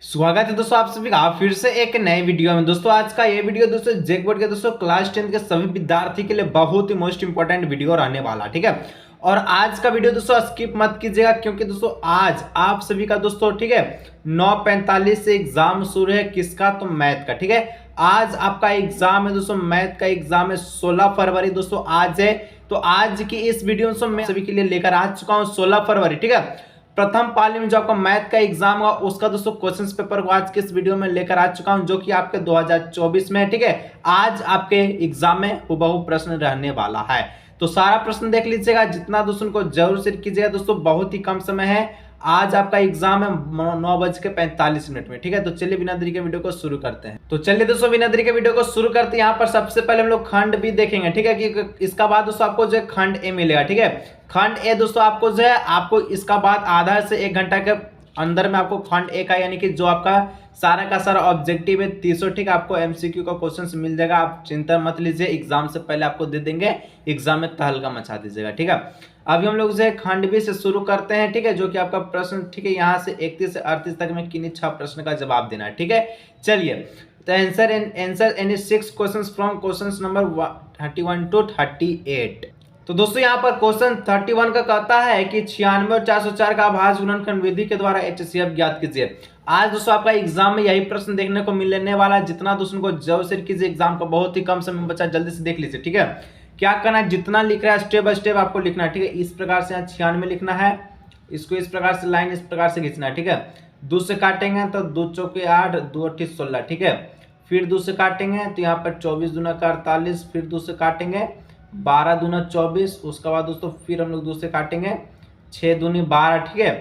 स्वागत है दोस्तों आप सभी का फिर से एक नए वीडियो में। दोस्तों आज का ये वीडियो दोस्तों जेक बोर्ड के दोस्तों क्लास 10 के सभी विद्यार्थी के लिए बहुत ही मोस्ट इंपॉर्टेंट वीडियो रहने वाला, ठीक है। और आज का वीडियो दोस्तों स्किप मत कीजिएगा, क्योंकि दोस्तों आज आप सभी का दोस्तों, ठीक है, 9:45 से एग्जाम शुरू है। किसका? तो मैथ का, ठीक है। आज आपका एग्जाम है दोस्तों, मैथ का एग्जाम है 16 फरवरी दोस्तों आज है। तो आज की इस वीडियो में मैं सभी के लिए लेकर आ चुका हूँ 16 फरवरी, ठीक है, प्रथम पाली में जो आपका मैथ का एग्जाम होगा उसका दोस्तों क्वेश्चंस पेपर को आज के इस वीडियो में लेकर आ चुका हूं, जो कि आपके 2024 में है, ठीक है। आज आपके एग्जाम में हुबहू प्रश्न रहने वाला है, तो सारा प्रश्न देख लीजिएगा। जितना दोस्तों को जरूर से कीजिएगा दोस्तों, बहुत ही कम समय है। आज आपका एग्जाम है 9:45 में, ठीक है। तो चलिए बिना देरी के वीडियो को शुरू करते हैं। तो चलिए दोस्तों बिना देरी के वीडियो को शुरू करते हैं। यहाँ पर सबसे पहले हम लोग खंड भी देखेंगे, ठीक है, कि इसका बाद दोस्तों आपको जो है खंड ए मिलेगा, ठीक है। खंड ए दोस्तों आपको जो है आपको इसका बाद आधा से 1 घंटा के अंदर में आपको खंड ए का, यानी कि जो आपका सारा का सारा ऑब्जेक्टिव है 300, ठीक है, आपको एमसीक्यू का क्वेश्चंस मिल जाएगा। आप चिंता मत लीजिए, एग्जाम से पहले आपको दे देंगे, एग्जाम में तहलका मचा दीजिएगा, ठीक है। अभी हम लोग जो है खंड बी से शुरू करते हैं, ठीक है, जो कि आपका प्रश्न, ठीक है, यहाँ से 31 से 38 तक में किन्हीं 6 प्रश्न का जवाब देना है, ठीक है। चलिए, तो answer any 6 questions from questions number 31 to 38। तो दोस्तों यहाँ पर क्वेश्चन 31 का कहता है कि 96 और 404 का अभाज्य गुणनखंड विधि के द्वारा एचसीएफ ज्ञात कीजिए। आज दोस्तों आपका एग्जाम में यही प्रश्न देखने को मिलने वाला है। जितना दोस्तों को जरूर से कीजिए, एग्जाम का बहुत ही कम समय बचा, जल्दी से देख लीजिए, ठीक है। क्या करना है, जितना लिख रहा है स्टेप बाय स्टेप आपको लिखना है, ठीक है। इस प्रकार से यहाँ 96 लिखना है, इसको इस प्रकार से लाइन इस प्रकार से खींचना है, ठीक है। 2 से काटेंगे तो 2 चौके 8, 2 8 16, ठीक है। फिर 2 से काटेंगे तो यहाँ पर 24 दूना का 48, फिर 2 से काटेंगे 12 दूना 24, उसके बाद दोस्तों फिर हम लोग 2 से काटेंगे 6 दूनी 12, ठीक है।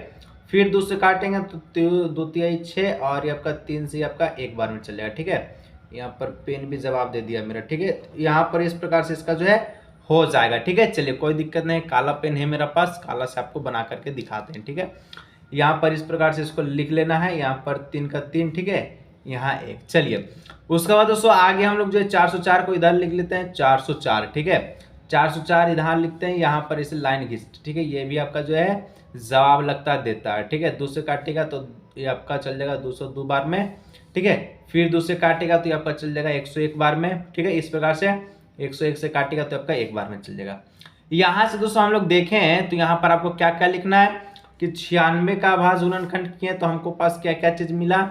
फिर 2 से काटेंगे तो 2 तिहाई 6, और ये आपका 3 से आपका एक बार में चलेगा, ठीक है। यहाँ पर पेन भी जवाब दे दिया मेरा, ठीक है। यहाँ पर इस प्रकार से इसका जो है हो जाएगा, ठीक है। चलिए कोई दिक्कत नहीं, काला पेन है मेरा पास, काला से आपको बना करके दिखाते हैं, ठीक है। यहाँ पर इस प्रकार से इसको लिख लेना है, यहाँ पर 3 का 3, ठीक है, यहाँ 1। चलिए उसके बाद दोस्तों आगे हम लोग जो है 404 को इधर लिख लेते हैं, 404, ठीक है। 404 इधर लिखते हैं, यहाँ पर इसे लाइन खींचते, ठीक है। ये भी आपका जो है जवाब लगता देता है, ठीक है। 2 से काटेगा तो ये आपका चल जाएगा 202 बार में, ठीक है। फिर 2 से काटेगा तो ये आपका चल जाएगा 101 बार में, ठीक है। इस प्रकार से 101 से काटेगा तो आपका 1 बार में चल जाएगा। यहाँ से दोस्तों हम लोग देखें तो यहाँ पर आपको क्या क्या लिखना है कि 96 का अभाज्य गुणनखंड किए तो हमको पास क्या क्या चीज मिला,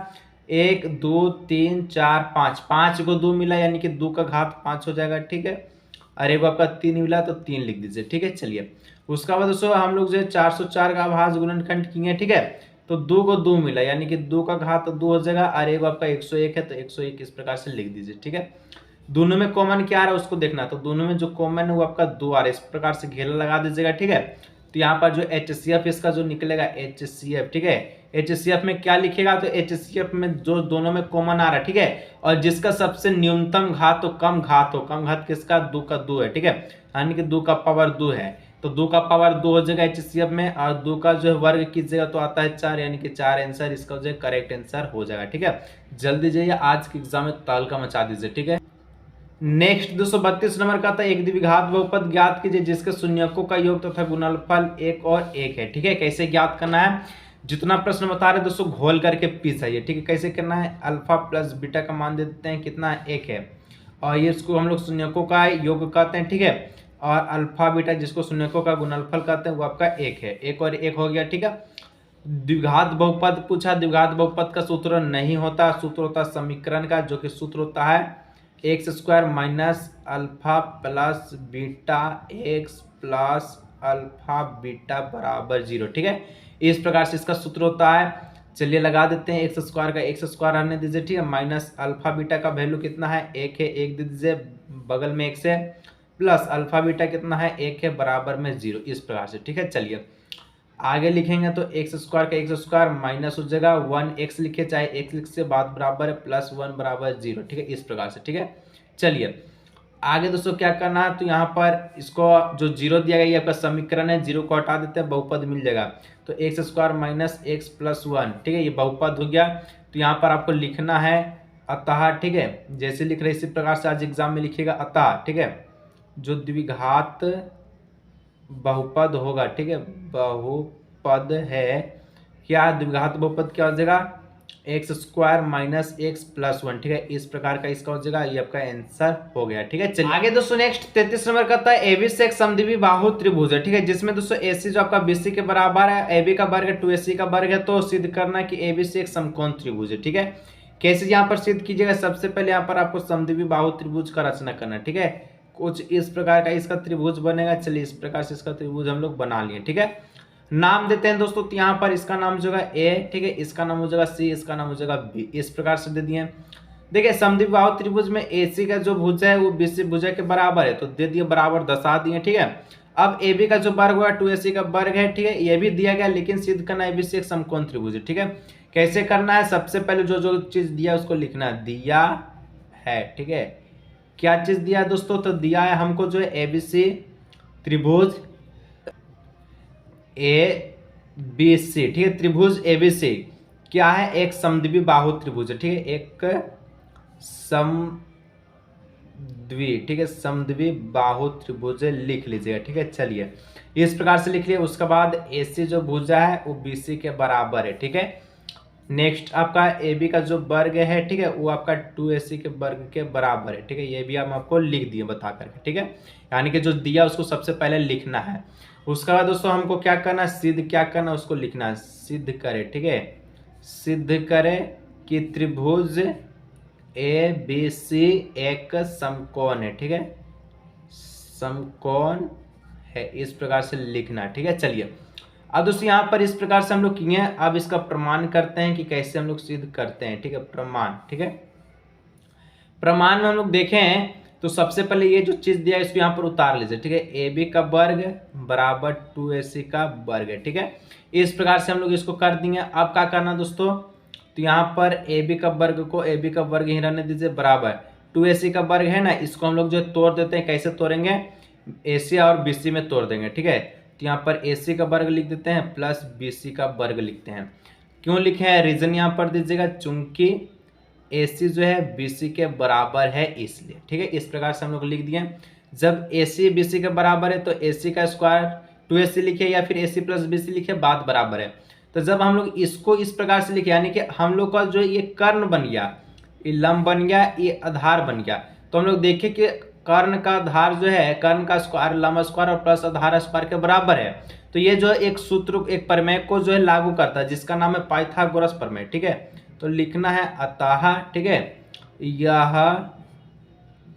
1 2 3 4 5, 5 को 2 मिला, यानी कि 2 का घात 5 हो जाएगा, ठीक है। अरे वो आपका 3 मिला तो 3 लिख दीजिए, ठीक है। चलिए उसका बाद दोस्तों हम लोग जो है 404 का अभाज्य गुणनखंड किए, ठीक है। तो 2 को 2 मिला, यानी कि 2 का घात तो 2 हो जाएगा, अरे वो आपका 101 है तो 101 इस प्रकार से लिख दीजिए, ठीक है। दोनों में कॉमन क्या आ रहा है उसको देखना, तो दोनों में जो कॉमन है वो आपका 2 आ रहा है, इस प्रकार से घेरा लगा दीजिएगा, ठीक है। तो यहाँ पर जो HCF इसका जो निकलेगा HCF, ठीक है। HCF में क्या लिखेगा, तो HCF में जो दोनों में कॉमन आ रहा है, ठीक है, और जिसका सबसे न्यूनतम घात हो, कम घात हो, कम घात किसका, 2 का 2 है, ठीक है, यानी कि 2 का पावर 2 है, तो 2 का पावर 2 हो जाएगा HCF में, और 2 का जो है वर्ग कीजिएगा तो आता है 4, यानी कि 4 आंसर इसका जो है करेक्ट आंसर हो जाएगा, ठीक है। जल्दी जाइए, आज के एग्जाम में तहलका मचा दीजिए, ठीक है। नेक्स्ट 232 नंबर का था, एक द्विघात बहुपद ज्ञात कीजिए जिसके शून्यकों का योग तथा गुणनफल 1 और 1 है, ठीक है। कैसे ज्ञात करना है, जितना प्रश्न बता रहे दोस्तों घोल करके पी जाइए, ठीक है। कैसे करना है, अल्फा प्लस बीटा का मान दे देते हैं, कितना है, 1 है, और ये इसको हम लोग शून्यकों का योग कहते हैं, ठीक है। और अल्फा बीटा जिसको शून्यकों का गुणनफल कहते हैं वो आपका 1 है, 1 और 1 हो गया, ठीक है। द्विघात बहुपद पूछा, द्विघात बहुपद का सूत्र नहीं होता, सूत्र होता समीकरण का, जो कि सूत्र होता है x square minus alpha plus beta x plus alpha beta बराबर 0, ठीक है। इस प्रकार से इसका सूत्र होता है। चलिए लगा देते हैं, एक्स स्क्वायर का एक्स स्क्वायर रहने दीजिए, ठीक है, माइनस अल्फा बीटा का वैल्यू कितना है, 1 है, 1 दे दीजिए बगल में 1 से, प्लस अल्फा बीटा कितना है, 1 है, बराबर में 0, इस प्रकार से, ठीक है। चलिए आगे लिखेंगे तो एक्स स्क्वायर का एक्स स्क्वायर माइनस हो जाएगा 1x लिखे, चाहे x लिख से बात बराबर है, प्लस 1 बराबर 0, ठीक है, इस प्रकार से, ठीक है। चलिए आगे दोस्तों क्या करना है, तो यहाँ पर इसको जो 0 दिया गया ये आपका समीकरण है, 0 को हटा देते हैं, बहुपद मिल जाएगा, तो x square minus x plus 1, ठीक है, ये बहुपद हो गया। तो यहाँ पर आपको लिखना है अतः, ठीक है, जैसे लिख रहे इसी प्रकार से आज एग्जाम में लिखिएगा अतः, ठीक है, जो द्विघात बहुपद होगा, ठीक है, बहुपद है, क्या द्विघात बहुपद क्या हो जाएगा, x square minus x plus 1, ठीक है। इस प्रकार का इसका हो जाएगा, ये आपका आंसर हो गया, ठीक है। चलिए आगे दोस्तों नेक्स्ट 33 नंबर का था एबी से एक समद्विबाहु बाहु त्रिभुज है, ठीक है, जिसमें दोस्तों एसी जो आपका बीसी के बराबर है, एबी का वर्ग 2ac का वर्ग है, तो सिद्ध करना कि एबी से एक समकोण त्रिभुज है, ठीक है। कैसे यहाँ पर सिद्ध कीजिएगा, सबसे पहले यहाँ पर आपको समद्विबाहु बाहु त्रिभुज का रचना करना, ठीक है। कुछ इस प्रकार का इसका त्रिभुज बनेगा। चलिए इस प्रकार से इसका त्रिभुज हम लोग बना लिए, ठीक है। नाम देते हैं दोस्तों, तो यहाँ पर इसका नाम हो जाएगा ए, ठीक है, इसका नाम हो जाएगा सी, इसका नाम हो जाएगा बी, इस प्रकार से दे दिए। देखिए समद्विबाहु त्रिभुज में एसी का जो भुजा है वो बीसी भुजा के बराबर है, तो दे दिए बराबर दर्शा दिए, ठीक है। अब एबी का जो वर्ग हुआ 2ac का वर्ग है, ठीक है, ये भी दिया गया, लेकिन सिद्ध करना है एबीसी एक समकोण त्रिभुज है, ठीक है। कैसे करना है, सबसे पहले जो जो चीज दिया उसको लिखना दिया है, ठीक है। क्या चीज दिया है दोस्तों, तो दिया है हमको जो है एबीसी त्रिभुज ए बी सी, ठीक है, त्रिभुज एबीसी क्या है, एक समद्विबाहु बाहु त्रिभुज है, ठीक है, एक ठीक है, समद्विबाहु बाहु त्रिभुज लिख लीजिएगा, ठीक है। चलिए इस प्रकार से लिख लिया। उसके बाद एसी जो भुजा है वो बीसी के बराबर है, ठीक है। नेक्स्ट आपका एबी का जो वर्ग है, ठीक है, वो आपका 2ac के वर्ग के बराबर है, ठीक है। ये भी हम आपको लिख दिए बता करके, ठीक है, यानी कि जो दिया उसको सबसे पहले लिखना है। उसके बाद दोस्तों हमको क्या करना है, सिद्ध क्या करना है, उसको लिखना है, सिद्ध करे, ठीक है, सिद्ध करे कि त्रिभुज ए बी सी एक समकोण है, ठीक है, समकोण है, इस प्रकार से लिखना है, ठीक है। चलिए अब दोस्तों यहाँ पर इस प्रकार से हम लोग किए हैं, अब इसका प्रमाण करते हैं कि कैसे हम लोग सिद्ध करते हैं, ठीक है। प्रमाण, ठीक है, प्रमाण में हम लोग देखें तो सबसे पहले ये जो चीज दिया है इसको यहाँ पर उतार लीजिए, ठीक है। ए बी का वर्ग बराबर 2ac का वर्ग है, ठीक है। इस प्रकार से हम लोग इसको कर देंगे। अब क्या करना दोस्तों, तो यहाँ पर ए बी का वर्ग को ए बी का वर्ग ही रहने दीजिए, बराबर 2ac का वर्ग है ना, इसको हम लोग जो तोड़ देते हैं। कैसे तोड़ेंगे, ac और bc में तोड़ देंगे, ठीक है। तो यहाँ पर ac का वर्ग लिख देते हैं प्लस bc का वर्ग लिखते हैं। क्यों लिखे हैं, रीजन यहाँ पर दीजिएगा, चूंकि AC जो है BC के बराबर है इसलिए, ठीक है। इस प्रकार से हम लोग लिख दिए। जब AC BC के बराबर है तो AC का स्क्वायर 2AC लिखे या फिर AC प्लस BC लिखे, बात बराबर है। तो जब हम लोग इसको इस प्रकार से लिखे, यानी कि हम लोग का जो ये कर्ण बन गया, ये लंब बन गया, ये आधार बन गया, तो हम लोग देखें कि कर्ण का आधार जो है, कर्ण का स्क्वायर लंब स्क्वायर और प्लस आधार स्क्वायर के बराबर है। तो ये जो एक सूत्र, एक प्रमेय को जो है लागू करता है, जिसका नाम है पाइथागोरस प्रमेय, ठीक है। तो लिखना है अतः, ठीक है, यह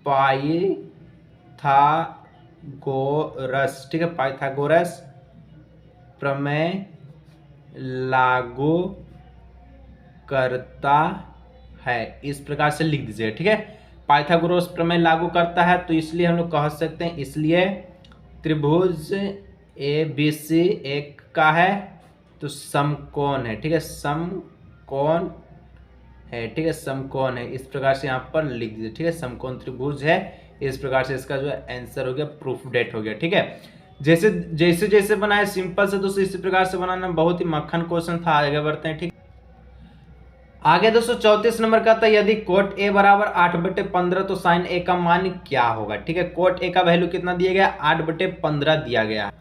पाइथागोरस, ठीक है, पाइथागोरस प्रमेय लागू करता है, इस प्रकार से लिख दीजिए, ठीक है। पाइथागोरस प्रमेय लागू करता है, तो इसलिए हम लोग कह सकते हैं, इसलिए त्रिभुज ए बी सी एक का है तो समकोण है, ठीक है, समकोण है, ठीक है, समकोण है, इस प्रकार से यहाँ पर लिख दीजिए, ठीक है। समकोण त्रिभुज है, इस प्रकार से इसका जो है आंसर हो गया, प्रूफ डेट हो गया, ठीक है। जैसे जैसे जैसे बनाए सिंपल से दोस्तों इसी प्रकार से बनाना बहुत ही मक्खन क्वेश्चन था। आगे बढ़ते हैं, ठीक। आगे दोस्तों 34 नंबर का था, यदि कोट ए बराबर 8/15 तो साइन ए का मान क्या होगा, ठीक है। कोट ए का वैल्यू कितना दिया गया, 8/15 दिया गया।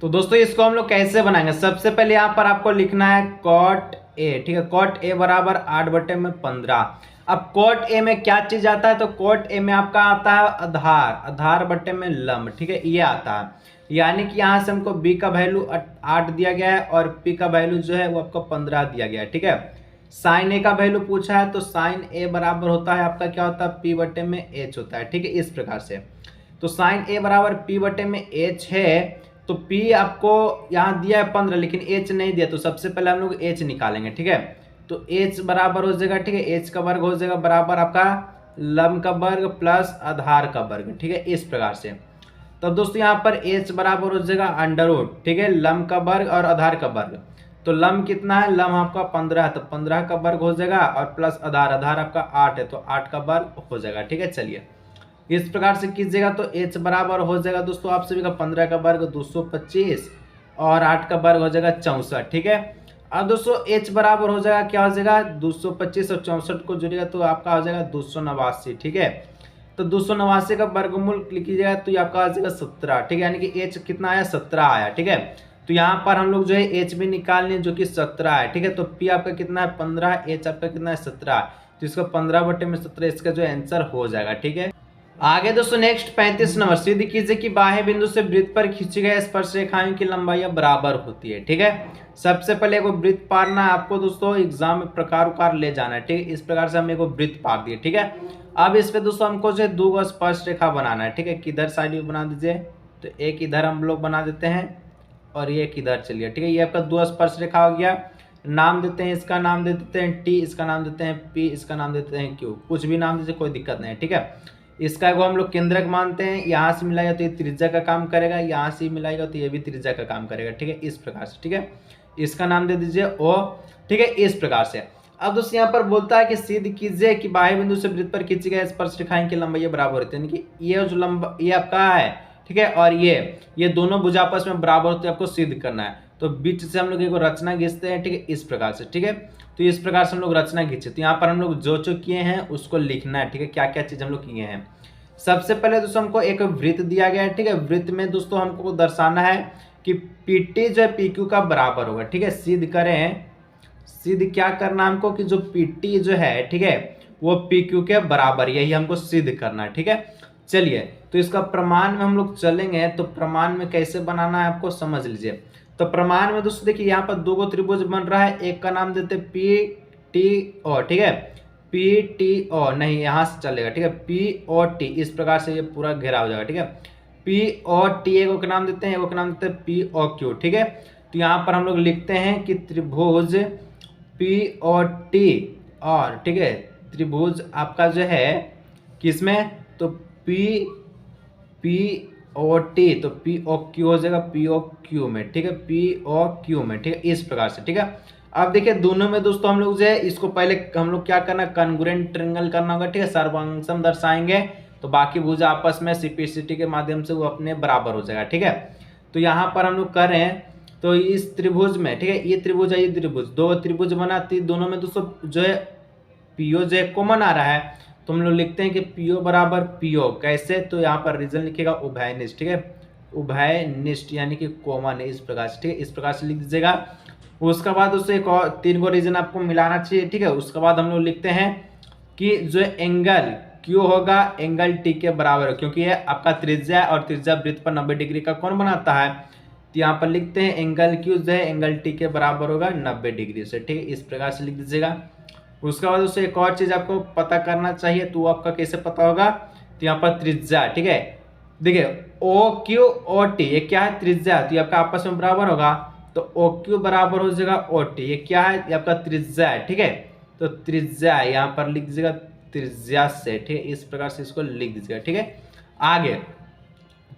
तो दोस्तों इसको हम लोग कैसे बनाएंगे, सबसे पहले यहाँ पर आपको लिखना है कॉट ए, ठीक है, कॉट ए बराबर 8/15। अब कॉट ए में क्या चीज आता है, तो कॉट ए में आपका आता है आधार, आधार बटे में लंब, ठीक है, ये आता है। यानी कि यहाँ से हमको बी का वैल्यू 8 दिया गया है और पी का वैल्यू जो है वो आपको 15 दिया गया है, ठीक है। साइन ए का वैल्यू पूछा है, तो साइन ए बराबर होता है आपका क्या होता है, पी बटे में एच होता है, ठीक है, इस प्रकार से। तो साइन ए बराबर पी बटे में एच है, तो P आपको यहाँ दिया है 15 लेकिन H नहीं दिया, तो सबसे पहले हम लोग H निकालेंगे, ठीक है। तो H बराबर हो जाएगा, ठीक है, H का वर्ग हो जाएगा बराबर आपका लंब का वर्ग प्लस आधार का वर्ग, ठीक है, इस प्रकार से। तब दोस्तों यहाँ पर H बराबर हो जाएगा अंडररूट, ठीक है, लंब का वर्ग और आधार का वर्ग। तो लंब कितना है, लंब आपका 15 है, तो 15 का वर्ग हो जाएगा और प्लस आधार, आधार आपका 8 है, तो 8 का वर्ग हो जाएगा, ठीक है। चलिए इस प्रकार से कीजिएगा तो H बराबर हो जाएगा दोस्तों आप सभी का 15 का वर्ग 225 और 8 का वर्ग हो जाएगा 64, ठीक है। अब दोस्तों H बराबर हो जाएगा, क्या हो जाएगा, 225 और 64 को जोड़िएगा तो आपका हो जाएगा 289, ठीक है। तो 289 का वर्गमूल लिखिएगा तो ये आपका आ जाएगा 17, ठीक है, यानी कि H कितना आया, 17 आया, ठीक है। तो यहाँ पर हम लोग जो है एच भी निकालने जो कि 17 है, ठीक है। तो पी आपका कितना है 15, एच आपका कितना है 17, तो इसका 15/17 इसका जो आंसर हो जाएगा, ठीक है। आगे दोस्तों नेक्स्ट 35 नंबर, सिद्ध कीजिए कि बाह्य बिंदु से वृत्त पर खींची गई स्पर्श रेखाओं की लंबाई बराबर होती है, ठीक है। सबसे पहले एक वृत्त पारना है आपको दोस्तों, एग्जाम में प्रकार उकार ले जाना है, ठीक है। इस प्रकार से हम एक वृत्त पार दिए, ठीक है। अब इस पे दोस्तों हमको जो है 2 स्पर्श रेखा बनाना है, ठीक है। किधर साइड बना दीजिए, तो एक इधर हम लोग बना देते हैं और ये किधर चलिए, ठीक है। ये आपका 2 स्पर्श रेखा हो गया। नाम देते हैं, इसका नाम दे देते हैं टी, इसका नाम देते हैं पी, इसका नाम देते हैं क्यू, कुछ भी नाम दीजिए कोई दिक्कत नहीं है, ठीक है। इसका वो हम लोग केंद्रक मानते हैं, यहाँ से मिलाएगा तो ये त्रिज्या का काम करेगा, यहाँ से मिलाएगा तो ये भी त्रिज्या का काम करेगा, ठीक है। इस प्रकार से, ठीक है। इसका नाम दे दीजिए ओ, ठीक है। इस प्रकार से अब दोस्तों यहाँ पर बोलता है कि सिद्ध कीजिए कि बाह्य बिंदु से वृत्त पर खींची गई स्पर्श रेखाएं की लंबाई बराबर होती है, यानी कि ये जो लंबा ये आपका है, ठीक है, और ये दोनों भुजा आपस में बराबर होते हैं, आपको सिद्ध करना है। तो बीच से हम लोग एक रचना खींचते हैं, ठीक है, इस प्रकार से, ठीक है। तो इस प्रकार से हम लोग रचना खींचे, तो यहाँ पर हम लोग जो किए हैं उसको लिखना है, ठीक है, क्या क्या चीज हम लोग किए हैं। सबसे पहले दोस्तों हमको एक वृत्त दिया गया है, ठीक है। वृत्त में दोस्तों हमको दर्शाना है कि पीटी जो है पीक्यू का बराबर होगा, ठीक है। सिद्ध करें, सिद्ध क्या करना हमको कि जो पीटी जो है, ठीक है, वो पीक्यू के बराबर, यही हमको सिद्ध करना है, ठीक है। चलिए तो इसका प्रमाण में हम लोग चलेंगे, तो प्रमाण में कैसे बनाना है आपको समझ लीजिए। तो प्रमाण में दोस्तों देखिए यहाँ पर 2 त्रिभुज बन रहा है, एक का नाम देते पी टी ओ, ठीक है, पी टी ओ, नहीं यहाँ से चलेगा, ठीक है, पी ओ टी, इस प्रकार से ये पूरा घेरा हो जाएगा, ठीक है। पी ओ टी एक को नाम देते हैं, एक को नाम देते हैं पी ओ क्यू, ठीक है। तो यहाँ पर हम लोग लिखते हैं कि त्रिभुज पी ओ टी और, ठीक है, त्रिभुज आपका जो है किसमें, तो पी ओ टी, तो पी ओ क्यू हो जाएगा पी ओ क्यू में, ठीक है, पी ओ क्यू में, ठीक है, इस प्रकार से, ठीक है। अब देखिए दोनों में दोस्तों हम लोग जो है इसको पहले हम लोग क्या करना, कॉन्ग्रुएंट ट्रायंगल करना होगा, ठीक है, सर्वांगसम दर्शाएंगे, तो बाकी भुजा आपस में सिंप्लिसिटी के माध्यम से वो अपने बराबर हो जाएगा, ठीक है। तो यहाँ पर हम लोग कर रहे हैं, तो इस त्रिभुज में, ठीक है, ये त्रिभुज है, ये त्रिभुज, 2 त्रिभुज बनाती, दोनों में दोस्तों जो है पीओ जो है कॉमन आ रहा है, तो हम लोग लिखते हैं कि पीओ बराबर पीओ, कैसे, तो यहाँ पर रीजन लिखेगा उभयनिष्ठ, ठीक है, उभयनिष्ठ यानी कि कॉमन है, इस प्रकार से, ठीक है, इस प्रकार से लिख दीजिएगा। उसके बाद उससे एक और 3 गो रीजन आपको मिलाना चाहिए, ठीक है। उसके बाद हम लोग लिखते हैं कि जो एंगल क्यू होगा एंगल टी के बराबर है, क्योंकि ये आपका त्रिज्या है और त्रिज्या वृत्त पर 90 डिग्री का कोण बनाता है, तो यहाँ पर लिखते हैं एंगल क्यू जो है एंगल टी के बराबर होगा 90 डिग्री से, ठीक है, इस प्रकार से लिख दीजिएगा। उसके बाद उससे एक और चीज आपको पता करना चाहिए, तो आपका कैसे पता होगा, तो यहाँ पर त्रिज्या, ठीक है, देखिए ओ क्यू ओ टी, ये क्या है त्रिज्या, तो ये आपका आपस में बराबर होगा, तो ओ क्यू बराबर हो जाएगा ओ टी, ये क्या है, ये आपका त्रिज्या है, ठीक है। तो त्रिज्या यहाँ पर लिख दीजिएगा त्रिज्या से, ठीक है, इस प्रकार से इसको लिख दीजिएगा, ठीक है। आगे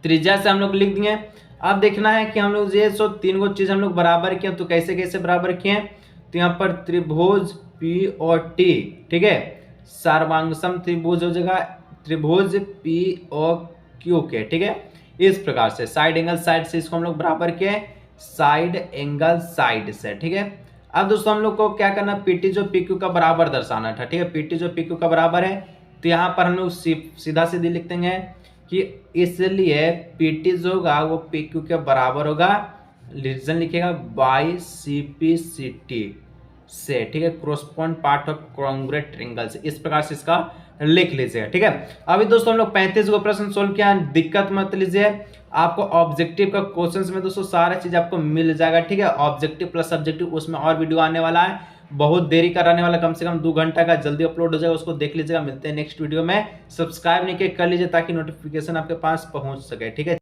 त्रिज्या से हम लोग लिख दिए। अब देखना है कि हम लोग ये 3 गो चीज हम लोग बराबर किए, तो कैसे कैसे बराबर किए, तो यहाँ पर त्रिभुज पी और टी, ठीक है, सर्वांगसम त्रिभुज हो जाएगा त्रिभुज पी और क्यू के, ठीक है, इस प्रकार से साइड एंगल साइड से इसको हम लोग बराबर किए, साइड एंगल साइड से, ठीक है। अब दोस्तों हम लोग को क्या करना, पीटी जो पीक्यू का बराबर दर्शाना था, ठीक है, पीटी जो पीक्यू का बराबर है, तो यहाँ पर हम लोग सीधा सीधी लिखते हैं कि इसलिए पीटी जो होगा वो पीक्यू के बराबर होगा, रीजन लिखेगा बाई सीपीसीटी से, ठीक है, कोरोस्पोंड पार्ट ऑफ कॉन्ग्रुएंट ट्रायंगल से, इस प्रकार से इसका लिख लीजिएगा, ठीक है। अभी दोस्तों हम लोग 35 गो प्रश्न सोल्व किया, दिक्कत मत लीजिए, आपको ऑब्जेक्टिव का क्वेश्चंस में दोस्तों सारा चीज आपको मिल जाएगा, ठीक है। ऑब्जेक्टिव प्लस सब्जेक्टिव उसमें और वीडियो आने वाला है, बहुत देरी का रहने वाला, कम से कम 2 घंटा का, जल्दी अपलोड हो जाएगा, उसको देख लीजिएगा। मिलते हैं नेक्स्ट वीडियो में, सब्सक्राइब नहीं किया कर लीजिए ताकि नोटिफिकेशन आपके पास पहुंच सके, ठीक है।